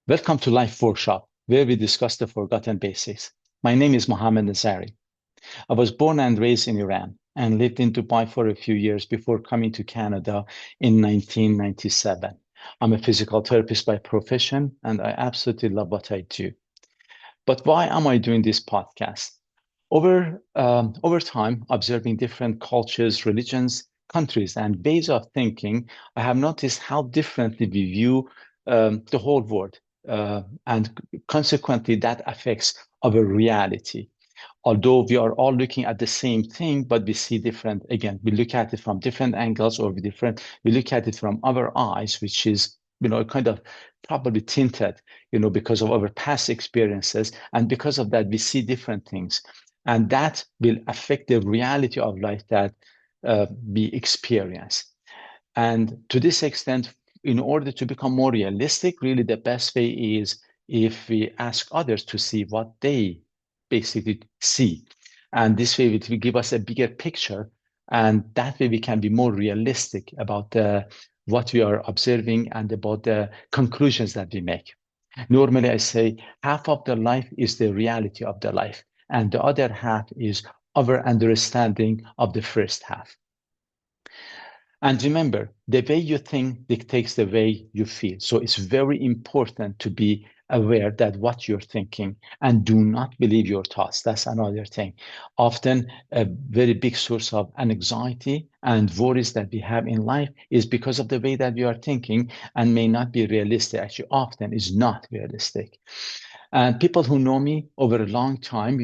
Welcome to Life Workshop, where we discuss the forgotten basics. My name is Mohammed Nazari. I was born and raised in Iran and lived in Dubai for a few years before coming to Canada in 1997. I'm a physical therapist by profession, and I absolutely love what I do. But why am I doing this podcast? Over time, observing different cultures, religions, countries, and ways of thinking, I have noticed how differently we view the whole world, and consequently, that affects our reality. Although we are all looking at the same thing, but we see different. Again, we look at it from different angles, or we look at it from our eyes, which is kind of probably tinted, because of our past experiences, and because of that, we see different things, and that will affect the reality of life that we experience. And to this extent, in order to become more realistic, really the best way is if we ask others to see what they basically see. And this way it will give us a bigger picture. And that way we can be more realistic about what we are observing and about the conclusions that we make. Normally, I say half of the life is the reality of the life, and the other half is our understanding of the first half. And remember, the way you think dictates the way you feel. So it's very important to be aware that what you're thinking and do not believe your thoughts. That's another thing. Often, a very big source of anxiety and worries that we have in life is because of the way that we are thinking and may not be realistic. Actually, often is not realistic. And people who know me over a long time,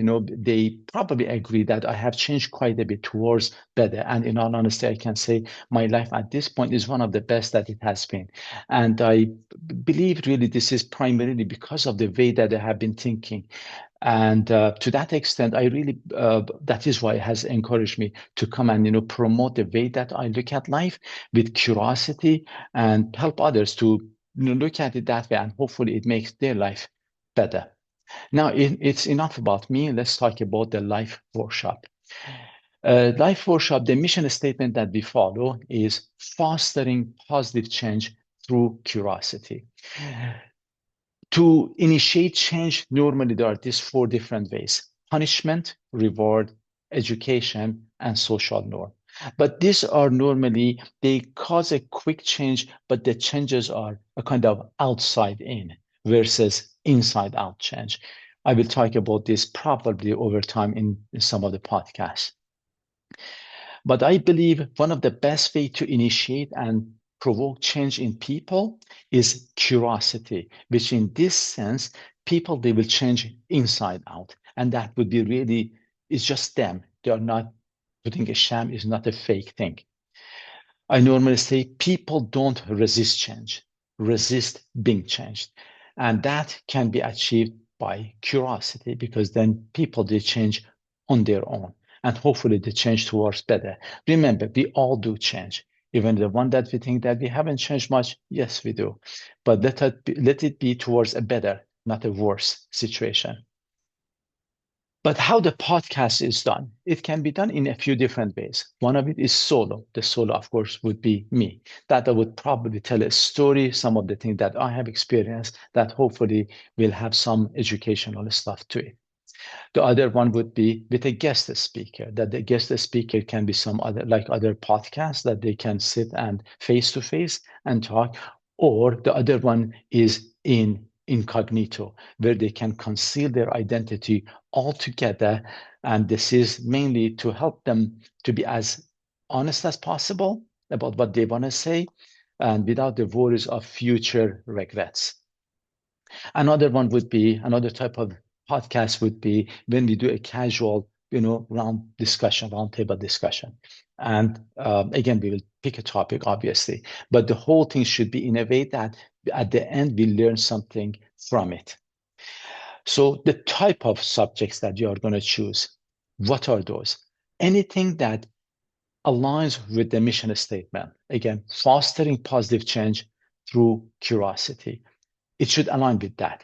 they probably agree that I have changed quite a bit towards better. And in all honesty, I can say my life at this point is one of the best that it has been. And I believe really this is primarily because of the way that I have been thinking. And to that extent, I really, that is why it has encouraged me to come and, promote the way that I look at life with curiosity and help others to look at it that way. And hopefully it makes their life better. Now, it's enough about me. Let's talk about the Life Workshop. Life Workshop, the mission statement that we follow is fostering positive change through curiosity. To initiate change, normally there are these four different ways: punishment, reward, education, and social norm. But these are normally, they cause a quick change, but the changes are a kind of outside in versus inside out change. I will talk about this probably over time in some of the podcasts. But I believe one of the best way to initiate and provoke change in people is curiosity, which in this sense, people, they will change inside out. And that would be really, it's just them. They are not putting a sham, is not a fake thing. I normally say people don't resist change, resist being changed. And that can be achieved by curiosity because then people, they change on their own. And hopefully they change towards better. Remember, we all do change. Even the one that we think that we haven't changed much, yes, we do. But let it be towards a better, not a worse situation. But how the podcast is done, it can be done in a few different ways. One of it is solo. The solo, of course, would be me. That I would probably tell a story, some of the things that I have experienced that hopefully will have some educational stuff to it. The other one would be with a guest speaker, that the guest speaker can be some other, like other podcasts that they can sit and face to face and talk. Or the other one is in incognito, where they can conceal their identity altogether. And this is mainly to help them to be as honest as possible about what they want to say and without the worries of future regrets. Another one would be another type of podcast would be when we do a casual, round table discussion. And again, we will pick a topic, obviously, but the whole thing should be in a way that at the end we learn something from it. So the type of subjects that you are going to choose, what are those? Anything that aligns with the mission statement. Again, fostering positive change through curiosity. It should align with that.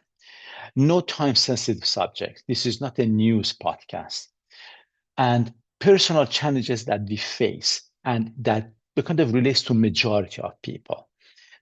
No time sensitive subject. This is not a news podcast. And personal challenges that we face and that kind of relates to majority of people,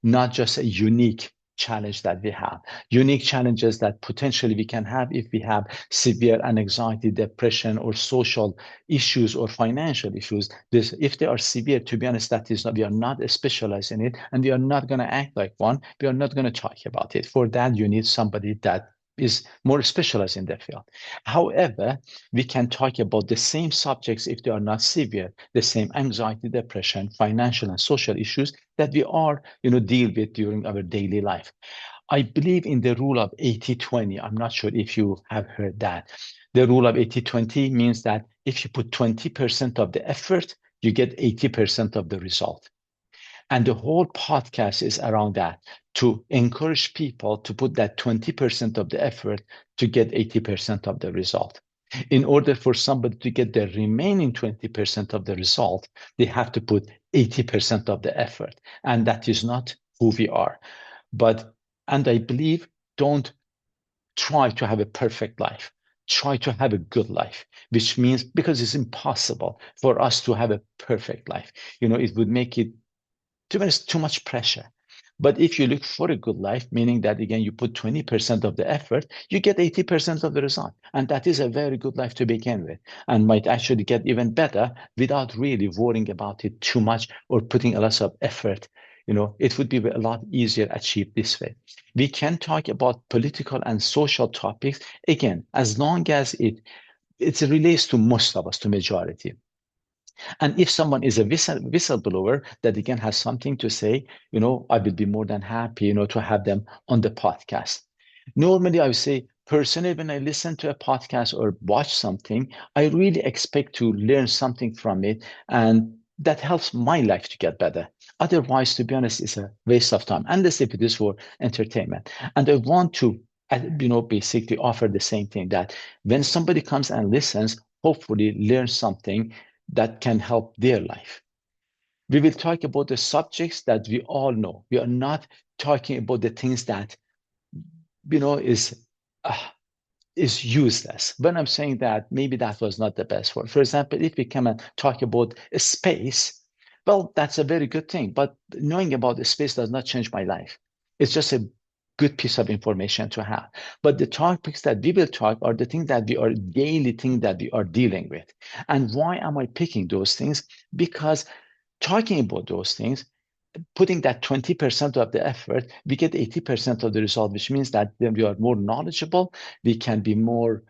not just a unique challenge that we have, unique challenges that potentially we can have if we have severe anxiety, depression, or social issues or financial issues. If they are severe, to be honest, that is not, we are not specialized in it, and we are not going to act like one. We are not going to talk about it. For that, you need somebody that is more specialized in their field. However, we can talk about the same subjects if they are not severe, the same anxiety, depression, financial and social issues that we are, deal with during our daily life. I believe in the rule of 80-20. I'm not sure if you have heard that. The rule of 80-20 means that if you put 20% of the effort, you get 80% of the result. And the whole podcast is around that, to encourage people to put that 20% of the effort to get 80% of the result. In order for somebody to get the remaining 20% of the result, they have to put 80% of the effort. And that is not who we are. And I believe, don't try to have a perfect life. Try to have a good life, which means, because it's impossible for us to have a perfect life. It would make it too much pressure. But if you look for a good life, meaning that, again, you put 20% of the effort, you get 80% of the result. And that is a very good life to begin with, and might actually get even better without really worrying about it too much or putting a lot of effort. It would be a lot easier achieved this way. We can talk about political and social topics, again, as long as it relates to most of us, to majority. And if someone is a whistleblower that again has something to say, I will be more than happy, to have them on the podcast. Normally, I would say, personally, when I listen to a podcast or watch something, I really expect to learn something from it, and that helps my life to get better. Otherwise, to be honest, it's a waste of time, unless if it is for entertainment. And I want to, basically offer the same thing, that when somebody comes and listens, hopefully learn something that can help their life. We will talk about the subjects that we all know. We are not talking about the things that uh, is useless. When I'm saying that, maybe that was not the best word. For example, if we come and talk about space, well, that's a very good thing. But knowing about the space does not change my life. It's just a good piece of information to have. But the topics that we will talk are the things that we are daily things that we are dealing with. And why am I picking those things? Because talking about those things, putting that 20% of the effort, we get 80% of the result, which means that then we are more knowledgeable, we can be more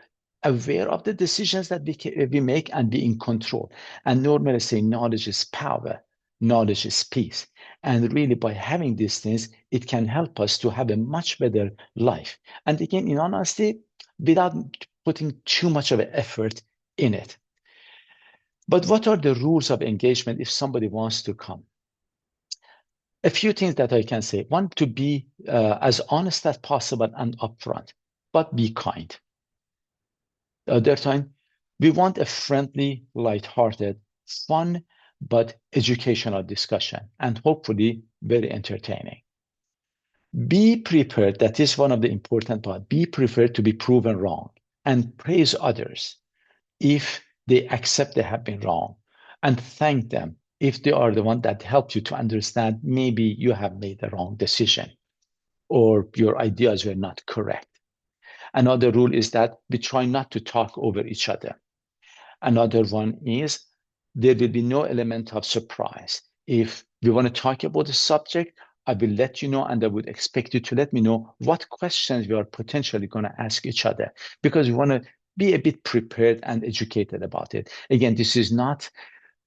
aware of the decisions that we make, and be in control. And normally say knowledge is power, knowledge is peace. And really, by having these things, it can help us to have a much better life. And again, in honesty, without putting too much of an effort in it. But what are the rules of engagement if somebody wants to come? A few things that I can say. One, to be as honest as possible and upfront, but be kind. Other time, we want a friendly, lighthearted, fun, but educational discussion, and hopefully very entertaining. Be prepared. That is one of the important parts. Be prepared to be proven wrong, and praise others if they accept they have been wrong, and thank them if they are the one that helped you to understand maybe you have made the wrong decision or your ideas were not correct. Another rule is that we try not to talk over each other. Another one is there will be no element of surprise. If we want to talk about the subject, I will let you know, and I would expect you to let me know what questions we are potentially going to ask each other, because we want to be a bit prepared and educated about it. Again, this is not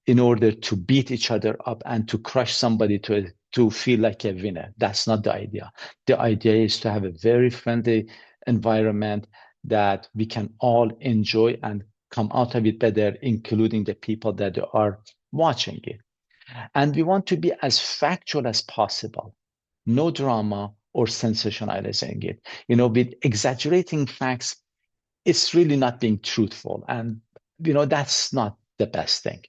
in order to beat each other up and to crush somebody to feel like a winner. That's not the idea. The idea is to have a very friendly environment that we can all enjoy and come out of it better, including the people that are watching it. And we want to be as factual as possible. No drama or sensationalizing it. With exaggerating facts, it's really not being truthful. And, that's not the best thing.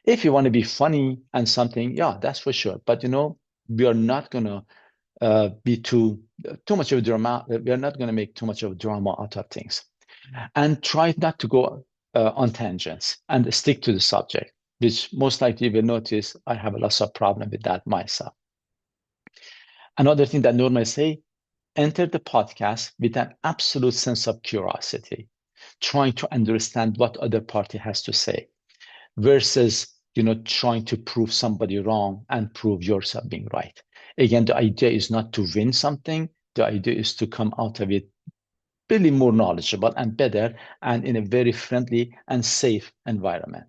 If you want to be funny and something, yeah, that's for sure. But, we are not going to be too much of a drama. We are not going to make too much of a drama out of things. And try not to go on tangents, and stick to the subject, which most likely you will notice I have a lot of problem with that myself. Another thing that normally say, enter the podcast with an absolute sense of curiosity, trying to understand what other party has to say versus trying to prove somebody wrong and prove yourself being right. Again, the idea is not to win something. The idea is to come out of it really more knowledgeable and better and in a very friendly and safe environment.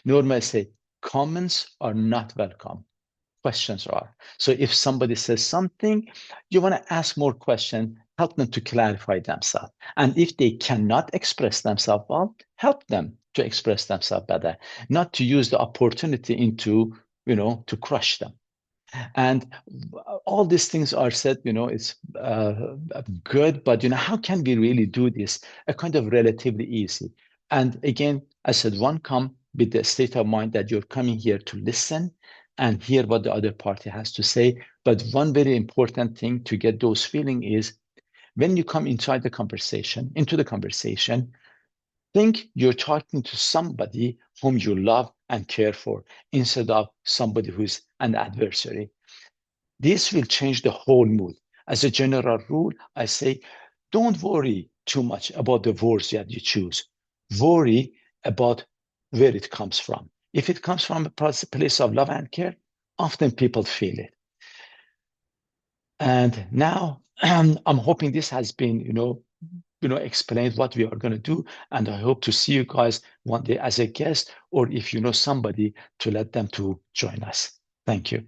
Normally I say comments are not welcome. Questions are. So if somebody says something, you want to ask more questions, help them to clarify themselves. And if they cannot express themselves well, help them to express themselves better, not to use the opportunity to crush them. And all these things are said, it's good, but how can we really do this? A kind of relatively easy. And again, I said, one, come with the state of mind that you're coming here to listen and hear what the other party has to say. But one very important thing to get those feeling is when you come into the conversation, think you're talking to somebody whom you love and care for instead of somebody who's an adversary. This will change the whole mood. As a general rule, I say, don't worry too much about the words that you choose. Worry about where it comes from. If it comes from a place of love and care, often people feel it. And now I'm hoping this has been, explained what we are going to do. And I hope to see you guys one day as a guest, or if you know somebody, to let them to join us. Thank you.